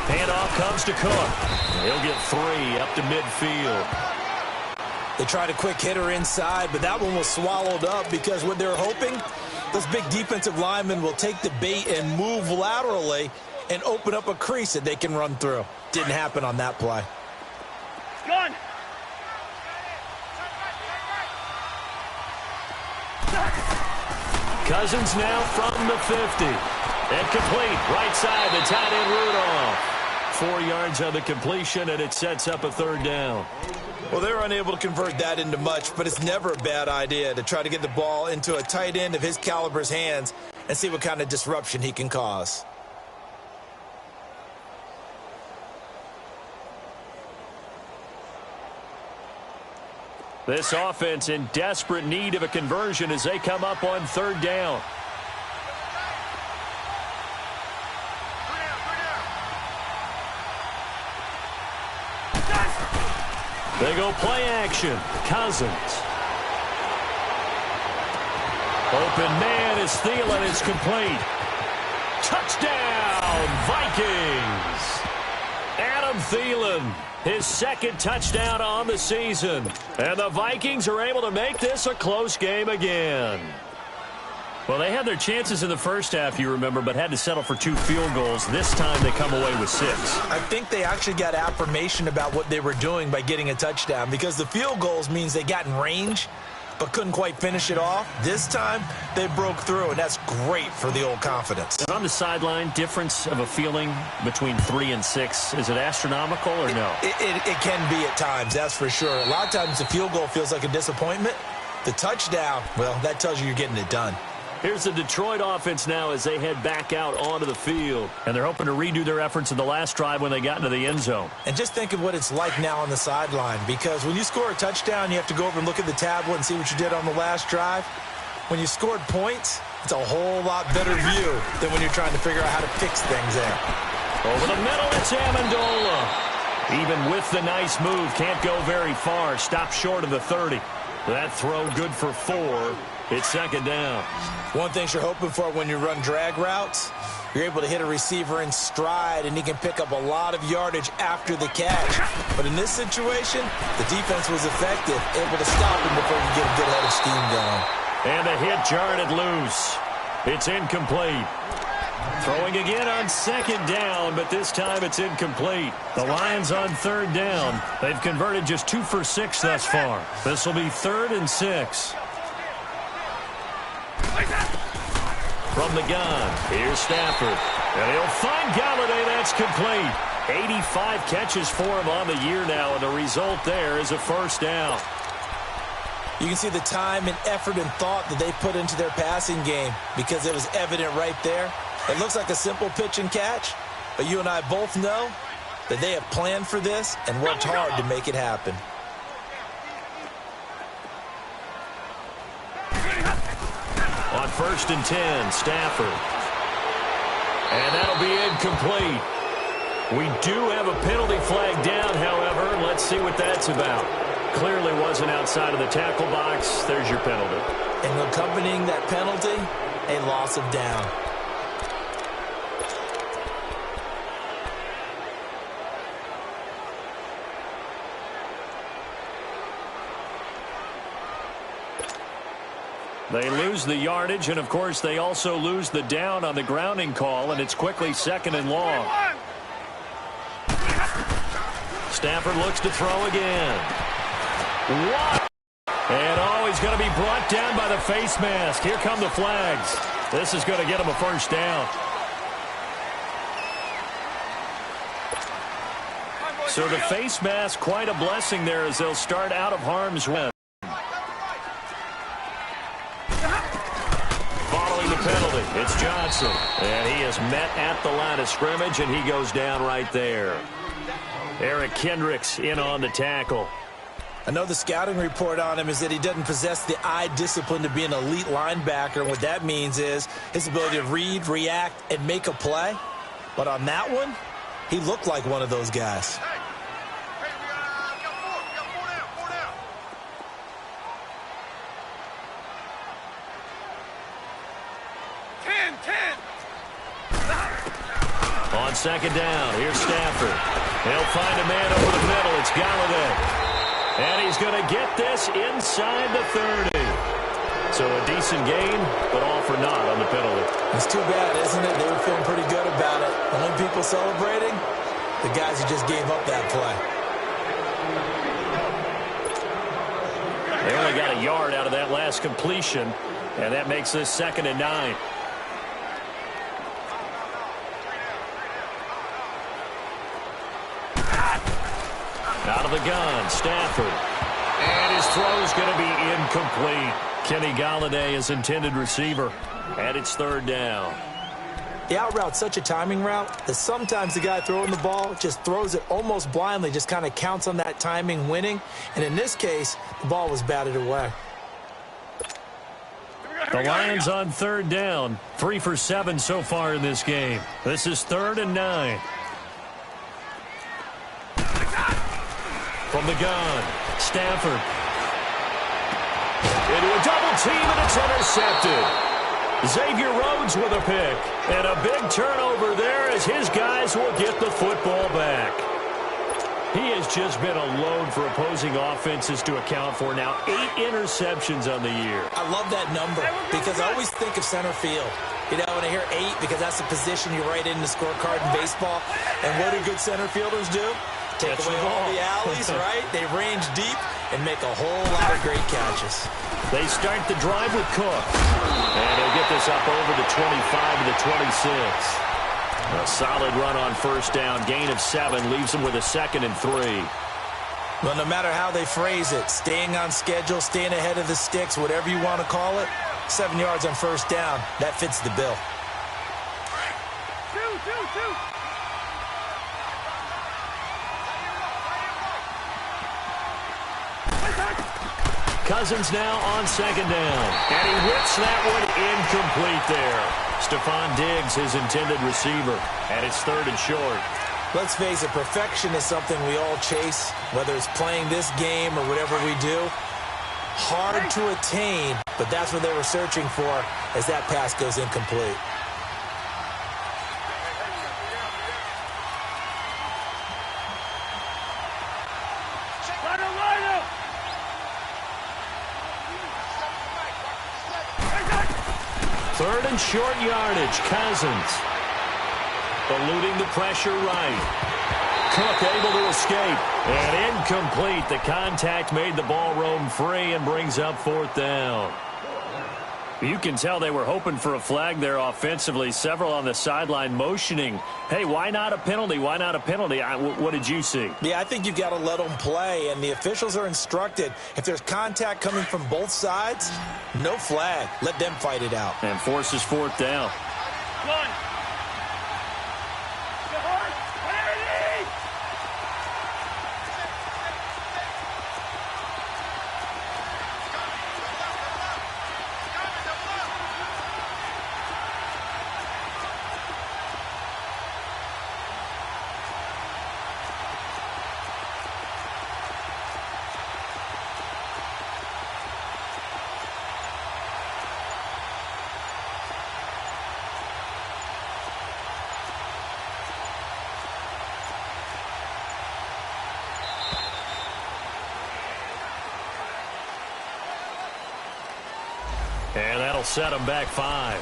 Handoff comes to Cook. He'll get 3 up to midfield. They tried a quick hitter inside, but that one was swallowed up because what they're hoping, those big defensive linemen will take the bait and move laterally and open up a crease that they can run through. Didn't happen on that play. Gun. Cousins now from the 50. And complete. Right side, the tight end Rudolph. 4 yards on the completion, and it sets up a 3rd down. Well, they're unable to convert that into much, but it's never a bad idea to try to get the ball into a tight end of his caliber's hands and see what kind of disruption he can cause. This offense in desperate need of a conversion as they come up on 3rd down. They go play action. Cousins. Open man is Thielen. It's complete. Touchdown, Vikings. Adam Thielen, his 2nd touchdown on the season. And the Vikings are able to make this a close game again. Well, they had their chances in the first half, you remember, but had to settle for 2 field goals. This time they come away with 6. I think they actually got affirmation about what they were doing by getting a touchdown because the field goals means they got in range but couldn't quite finish it off. This time they broke through, and that's great for the old confidence. And on the sideline, difference of a feeling between 3 and 6, is it astronomical or no? It can be at times, that's for sure. A lot of times the field goal feels like a disappointment. The touchdown, well, that tells you you're getting it done. Here's the Detroit offense now as they head back out onto the field. And they're hoping to redo their efforts in the last drive when they got into the end zone. And just think of what it's like now on the sideline, because when you score a touchdown, you have to go over and look at the tablet and see what you did on the last drive. When you scored points, it's a whole lot better view than when you're trying to figure out how to fix things there. Over the middle, it's Amendola. Even with the nice move, can't go very far. Stop short of the 30. That throw good for 4. It's 2nd down. One thing you're hoping for when you run drag routes, you're able to hit a receiver in stride, and he can pick up a lot of yardage after the catch. But in this situation, the defense was effective, able to stop him before you get a good head of steam going. And the hit jarred it loose. It's incomplete. Throwing again on 2nd down, but this time it's incomplete. The Lions on 3rd down. They've converted just 2 for 6 thus far. This will be 3rd and 6. From the gun, here's Stafford. And he'll find Galladay. That's complete. 85 catches for him on the year now, and the result there is a first down. You can see the time and effort and thought that they put into their passing game because it was evident right there. It looks like a simple pitch and catch, but you and I both know that they have planned for this and worked hard to make it happen. On 1st and 10, Stafford. And that'll be incomplete. We do have a penalty flag down, however. Let's see what that's about. Clearly wasn't outside of the tackle box. There's your penalty. And accompanying that penalty, a loss of down. They lose the yardage, and, of course, they also lose the down on the grounding call, and it's quickly 2nd and long. Stafford looks to throw again. What? And, he's going to be brought down by the face mask. Here come the flags. This is going to get him a first down. So the face mask, quite a blessing there as they'll start out of harm's way. Following the penalty, it's Johnson. And he is met at the line of scrimmage, and he goes down right there. Eric Kendricks in on the tackle. I know the scouting report on him is that he doesn't possess the eye discipline to be an elite linebacker. And what that means is his ability to read, react, and make a play. But on that one, he looked like one of those guys. On 2nd down, here's Stafford. He'll find a man over the middle. It's Galladay. And he's going to get this inside the 30. So a decent gain, but all for naught on the penalty. It's too bad, isn't it? They were feeling pretty good about it. The only people celebrating, the guys who just gave up that play. They only got a yard out of that last completion, and that makes this 2nd and 9. Out of the gun, Stafford. And his throw is going to be incomplete. Kenny Galladay is intended receiver. And it's 3rd down. The out route's such a timing route that sometimes the guy throwing the ball just throws it almost blindly, just kind of counts on that timing winning. And in this case, the ball was batted away. The Lions on 3rd down. 3 for 7 so far in this game. This is 3rd and 9. From the gun, Stafford. Into a double team, and it's intercepted. Xavier Rhodes with a pick. And a big turnover there as his guys will get the football back. He has just been a load for opposing offenses to account for now. 8 interceptions on the year. I love that number because I always think of center field. You know, when I hear 8, because that's the position you write in the scorecard in baseball. And what do good center fielders do? Take away all the alleys, right? They range deep and make a whole lot of great catches. They start the drive with Cook. And he'll get this up over the 25 to the 26. A solid run on 1st down. Gain of 7 leaves them with a 2nd and 3. Well, no matter how they phrase it, staying on schedule, staying ahead of the sticks, whatever you want to call it, 7 yards on 1st down, that fits the bill. Two. Cousins now on 2nd down. And he whips that one incomplete there. Stephon Diggs, his intended receiver. And it's 3rd and short. Let's face it, perfection is something we all chase, whether it's playing this game or whatever we do. Hard to attain, but that's what they were searching for as that pass goes incomplete. Third and short yardage. Cousins eluding the pressure right. Cook able to escape. And incomplete. The contact made the ball roam free and brings up 4th down. You can tell they were hoping for a flag there offensively. Several on the sideline motioning, hey, why not a penalty? Why not a penalty? What did you see? Yeah, I think you've got to let them play, and the officials are instructed. If there's contact coming from both sides, no flag. Let them fight it out. And forces fourth down. One. And that'll set them back 5.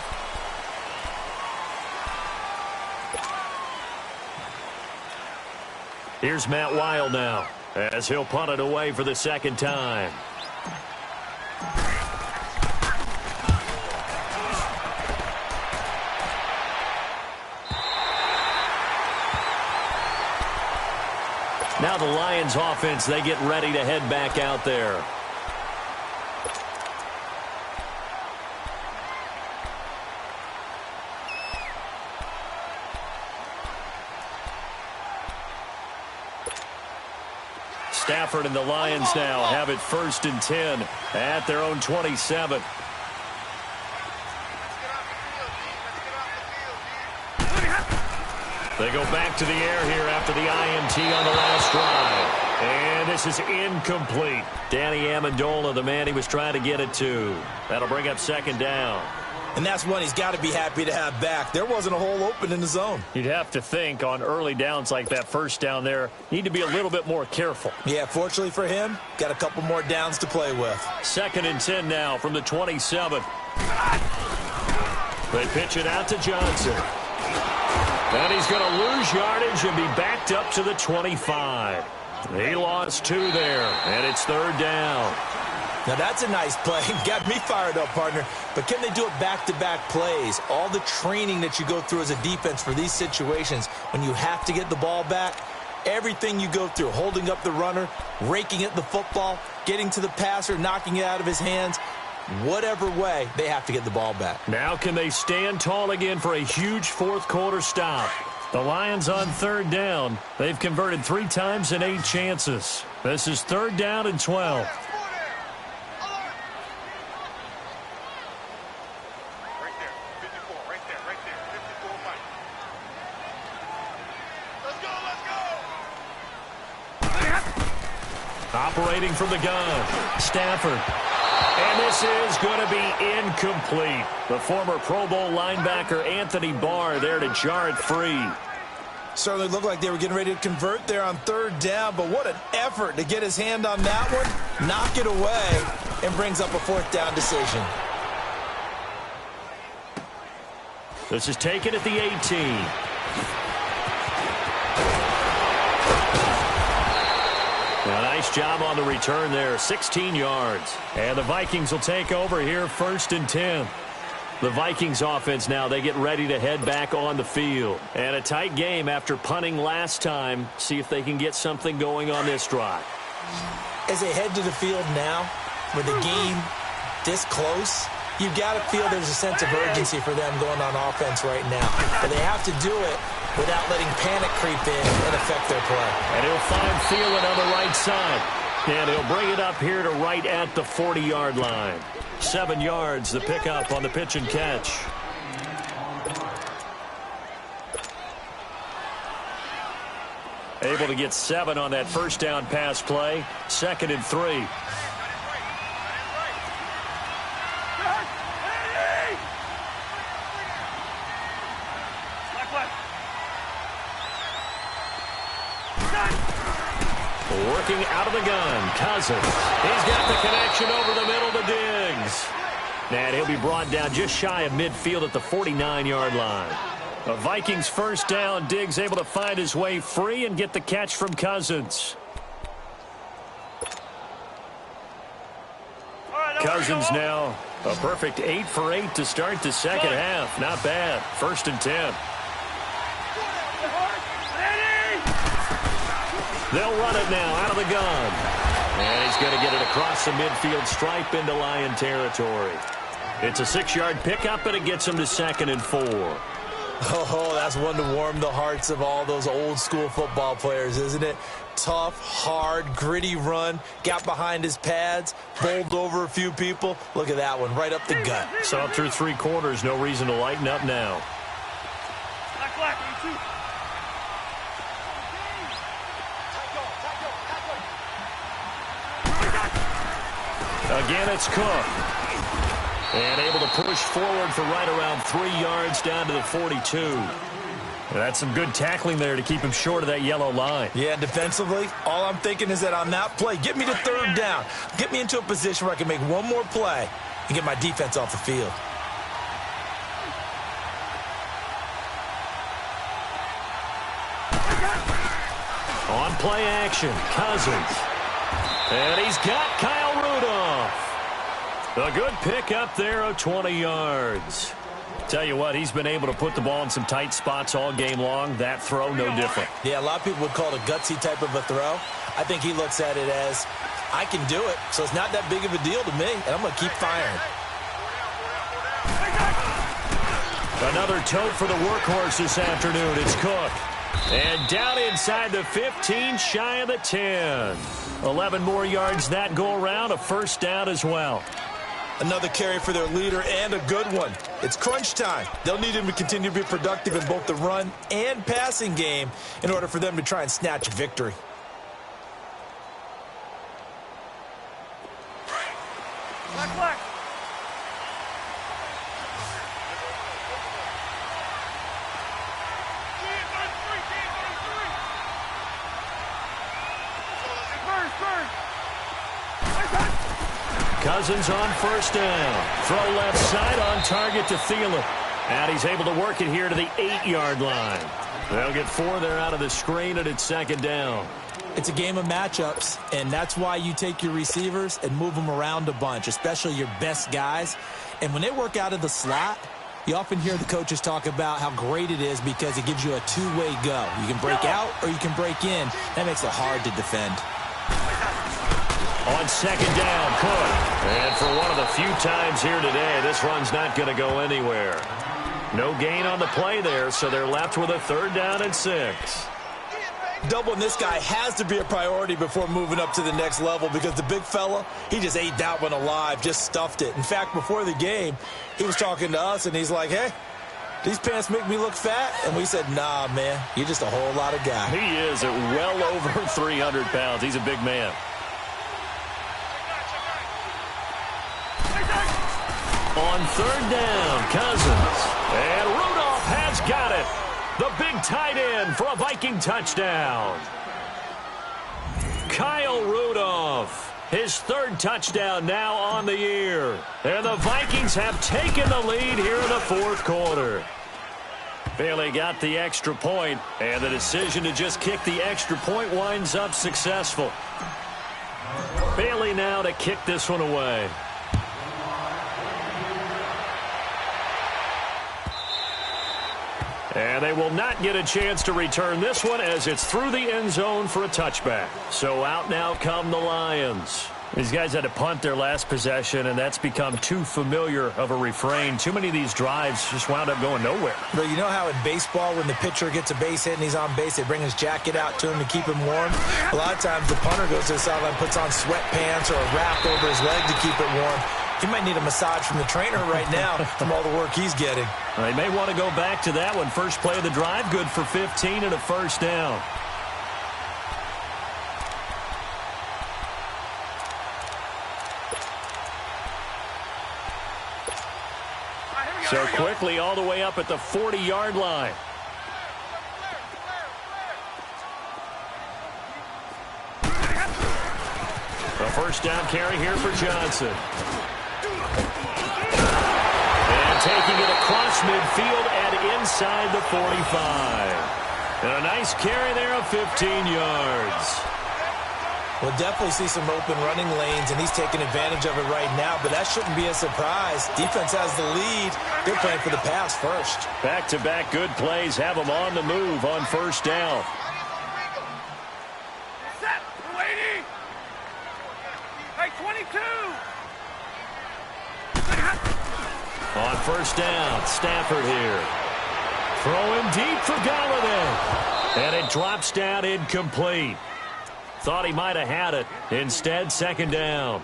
Here's Matt Weil now, as he'll punt it away for the second time. Now the Lions offense, they get ready to head back out there. Stafford and the Lions now have it 1st and 10 at their own 27. They go back to the air here after the INT on the last drive. And this is incomplete. Danny Amendola, the man he was trying to get it to. That'll bring up 2nd down. And that's one he's got to be happy to have back. There wasn't a hole open in the zone. You'd have to think on early downs like that, 1st down there, need to be a little bit more careful. Yeah, fortunately for him, got a couple more downs to play with. 2nd and 10 now from the 27. They pitch it out to Johnson. And he's going to lose yardage and be backed up to the 25. He lost 2 there, and it's 3rd down. Now, that's a nice play. Got me fired up, partner. But can they do it back-to-back plays? All the training that you go through as a defense for these situations, when you have to get the ball back, everything you go through, holding up the runner, raking at the football, getting to the passer, knocking it out of his hands, whatever way, they have to get the ball back. Now can they stand tall again for a huge 4th quarter stop? The Lions on 3rd down. They've converted 3 times in 8 chances. This is 3rd down and 12. Operating from the gun, Stafford. And this is going to be incomplete. The former Pro Bowl linebacker Anthony Barr there to jar it free. Certainly looked like they were getting ready to convert there on 3rd down, but what an effort to get his hand on that one, knock it away, and brings up a 4th down decision. This is taken at the 18. A nice job on the return there, 16 yards. And the Vikings will take over here 1st and 10. The Vikings offense now, they get ready to head back on the field. And a tight game after punting last time. See if they can get something going on this drive. As they head to the field now, with the game this close, you've got to feel there's a sense of urgency for them going on offense right now. But they have to do it without letting panic creep in and affect their play. And he'll find Thielen on the right side. And he'll bring it up here to right at the 40-yard line. 7 yards, the pickup on the pitch and catch. Able to get 7 on that 1st down pass play. 2nd and 3. Working out of the gun, Cousins. He's got the connection over the middle to Diggs. And he'll be brought down just shy of midfield at the 49-yard line. The Vikings 1st down. Diggs able to find his way free and get the catch from Cousins. Cousins now A perfect 8 for 8 to start the second half. Not bad. 1st and 10. They'll run it now out of the gun. And he's going to get it across the midfield stripe into Lion territory. It's a 6-yard pickup, and it gets him to 2nd and 4. Oh, that's one to warm the hearts of all those old-school football players, isn't it? Tough, hard, gritty run. Got behind his pads, bowled over a few people. Look at that one, right up the gut. Saw through 3 quarters. No reason to lighten up now. Again, it's Cook. And able to push forward for right around 3 yards down to the 42. That's some good tackling there to keep him short of that yellow line. Yeah, defensively, all I'm thinking is that on that play, get me to 3rd down. Get me into a position where I can make one more play and get my defense off the field. On play action, Cousins. And he's got Kyle Rudolph. A good pickup there of 20 yards. Tell you what, he's been able to put the ball in some tight spots all game long. That throw, no different. Yeah, a lot of people would call it a gutsy type of a throw. I think he looks at it as, I can do it, so it's not that big of a deal to me, and I'm going to keep firing. Another tote for the workhorse this afternoon. It's Cook. And down inside the 15, shy of the 10. 11 more yards that go around, a 1st down as well. Another carry for their leader, and a good one. It's crunch time. They'll need him to continue to be productive in both the run and passing game in order for them to try and snatch victory. Black. Cousins on 1st down. Throw left side on target to Thielen. And he's able to work it here to the 8-yard line. They'll get 4 there out of the screen, and it's 2nd down. It's a game of matchups, and that's why you take your receivers and move them around a bunch, especially your best guys. And when they work out of the slot, you often hear the coaches talk about how great it is because it gives you a 2-way go. You can break out or you can break in. That makes it hard to defend. On 2nd down, Cook. And for one of the few times here today, this run's not going to go anywhere. No gain on the play there, so they're left with a 3rd down and 6. Doubling this guy has to be a priority before moving up to the next level because the big fella, he just ate that one alive, just stuffed it. In fact, before the game, he was talking to us, and he's like, hey, these pants make me look fat? And we said, nah, man, you're just a whole lot of guy. He is at well over 300 pounds. He's a big man. On 3rd down, Cousins. And Rudolph has got it. The big tight end for a Viking touchdown. Kyle Rudolph, his 3rd touchdown now on the year. And the Vikings have taken the lead here in the 4th quarter. Bailey got the extra point, and the decision to just kick the extra point winds up successful. Bailey now to kick this one away. And they will not get a chance to return this one as it's through the end zone for a touchback. So out now come the Lions. These guys had to punt their last possession, and that's become too familiar of a refrain. Too many of these drives just wound up going nowhere. But you know how in baseball, when the pitcher gets a base hit and he's on base, they bring his jacket out to him to keep him warm? A lot of times the punter goes to the sideline, puts on sweatpants or a wrap over his leg to keep it warm. He might need a massage from the trainer right now from all the work he's getting. They may want to go back to that one. First play of the drive, good for 15 and a 1st down. So quickly all the way up at the 40-yard line. A 1st down carry here for Johnson. And taking it across midfield and inside the 45. And a nice carry there of 15 yards. We'll definitely see some open running lanes, and he's taking advantage of it right now, but that shouldn't be a surprise. Defense has the lead. They're playing for the pass first. Back-to-back good plays have them on the move on first down. Set. We're waiting. Hey, 22. On first down, Stafford here. Throwing deep for Galladay. And it drops down incomplete. Thought he might have had it. Instead, second down.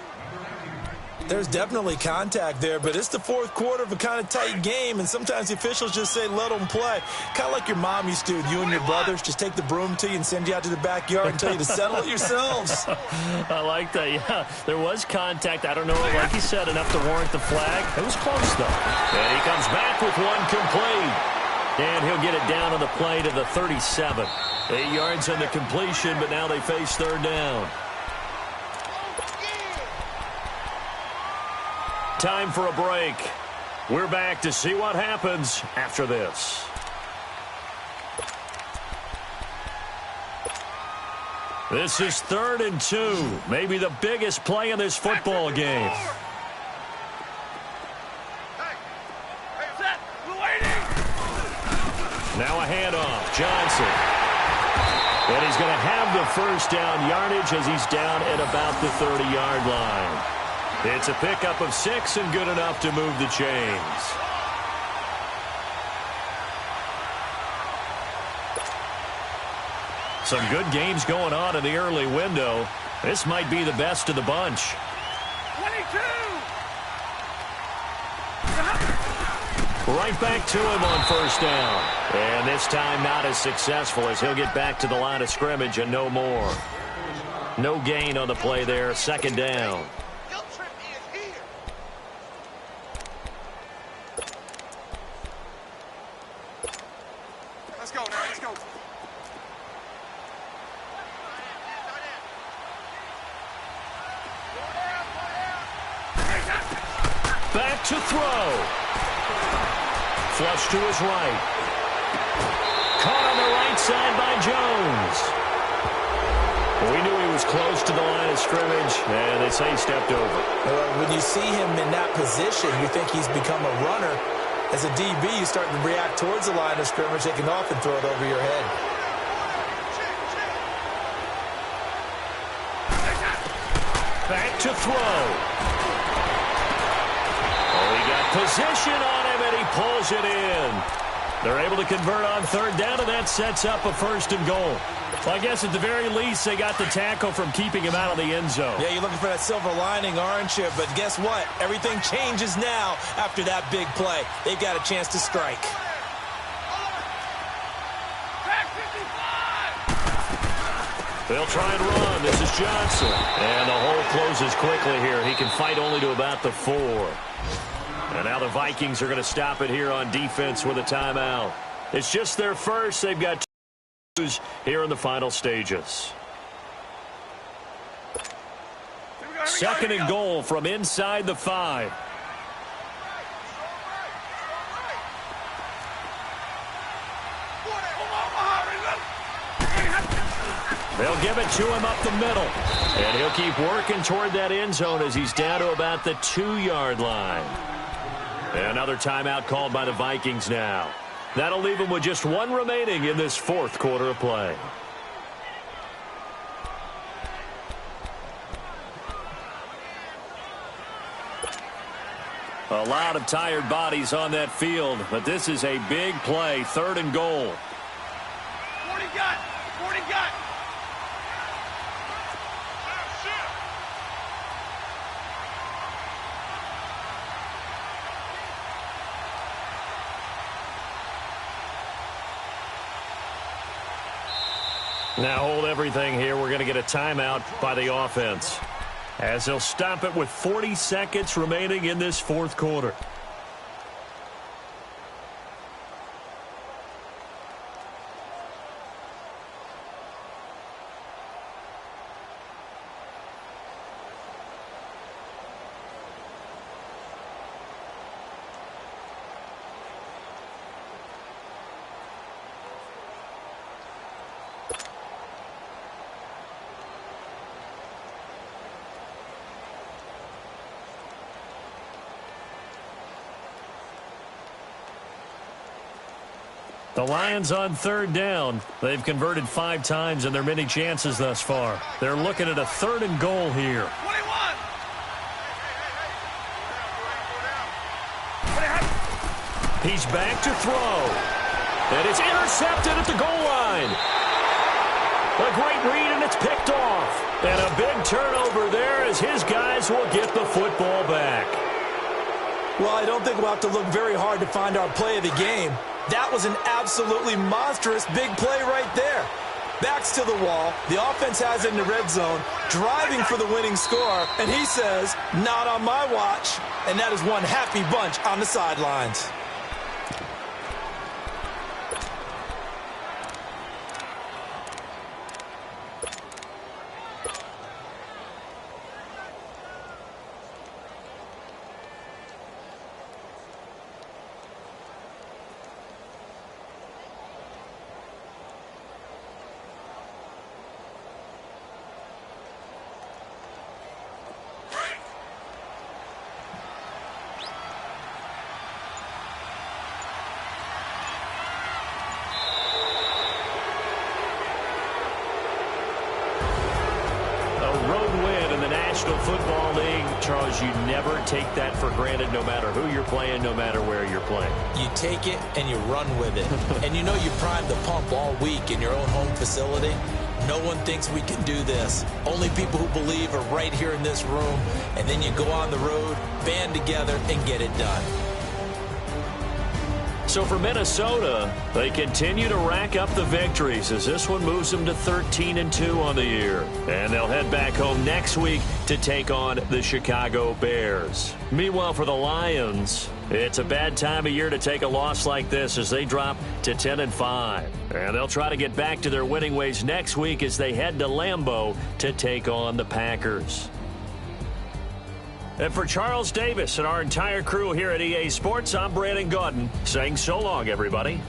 There's definitely contact there, but it's the fourth quarter of a kind of tight game, and sometimes the officials just say, let them play. Kind of like your mom used to with you and your brothers. Just take the broom to you and send you out to the backyard and tell you to settle it yourselves. I like that, yeah. There was contact. I don't know, like you said, enough to warrant the flag. It was close, though. And he comes back with one complete. And he'll get it down on the play to the 37. 8 yards on the completion, but now they face third down. Time for a break. We're back to see what happens after this. This is 3rd and 2. Maybe the biggest play in this football game. Now a handoff. Johnson. And he's going to have the first down yardage as he's down at about the 30-yard line. It's a pickup of 6 and good enough to move the chains. Some good games going on in the early window. This might be the best of the bunch. 22. Right back to him on first down. And this time not as successful as he'll get back to the line of scrimmage and no more. No gain on the play there. Second down. Let's go now. Let's go. Back to throw. Flush to his right. Caught on the right side by Jones. We knew he was close to the line of scrimmage, and they say he stepped over. When you see him in that position, you think he's become a runner. As a DB, you start to react towards the line of scrimmage. They can often throw it over your head. Back to throw. Oh, he got position on him, and he pulls it in. They're able to convert on third down, and that sets up a 1st and goal. Well, I guess at the very least, they got the tackle from keeping him out of the end zone. Yeah, you're looking for that silver lining, aren't you? But guess what? Everything changes now after that big play. They've got a chance to strike. They'll try and run. This is Johnson. And the hole closes quickly here. He can fight only to about the 4. And now the Vikings are going to stop it here on defense with a timeout. It's just their first. They've got 2 here in the final stages. 2nd and goal from inside the 5. They'll give it to him up the middle. And he'll keep working toward that end zone as he's down to about the 2-yard line. Another timeout called by the Vikings now. That'll leave him with just 1 remaining in this 4th quarter of play. A lot of tired bodies on that field, but this is a big play. 3rd and goal. 40 got. 40 got. Now hold everything here. We're going to get a timeout by the offense, as they'll stop it with 40 seconds remaining in this 4th quarter. The Lions on third down. They've converted 5 times in their many chances thus far. They're looking at a 3rd and goal here. 21. He's back to throw. And it's intercepted at the goal line. A great read, and it's picked off. And a big turnover there as his guys will get the football back. Well, I don't think we'll have to look very hard to find our play of the game. That was an absolutely monstrous big play right there. Backs to the wall. The offense has it in the red zone, driving for the winning score. And he says, not on my watch. And that is one happy bunch on the sidelines. Football League, Charles, you never take that for granted no matter who you're playing, no matter where you're playing. You take it and you run with it. And you know you primed the pump all week in your own home facility. No one thinks we can do this. Only people who believe are right here in this room. And then you go on the road, band together, and get it done. So for Minnesota, they continue to rack up the victories as this one moves them to 13-2 on the year. And they'll head back home next week to take on the Chicago Bears. Meanwhile, for the Lions, it's a bad time of year to take a loss like this as they drop to 10-5. And they'll try to get back to their winning ways next week as they head to Lambeau to take on the Packers. And for Charles Davis and our entire crew here at EA Sports, I'm Brandon Gaudin saying so long, everybody.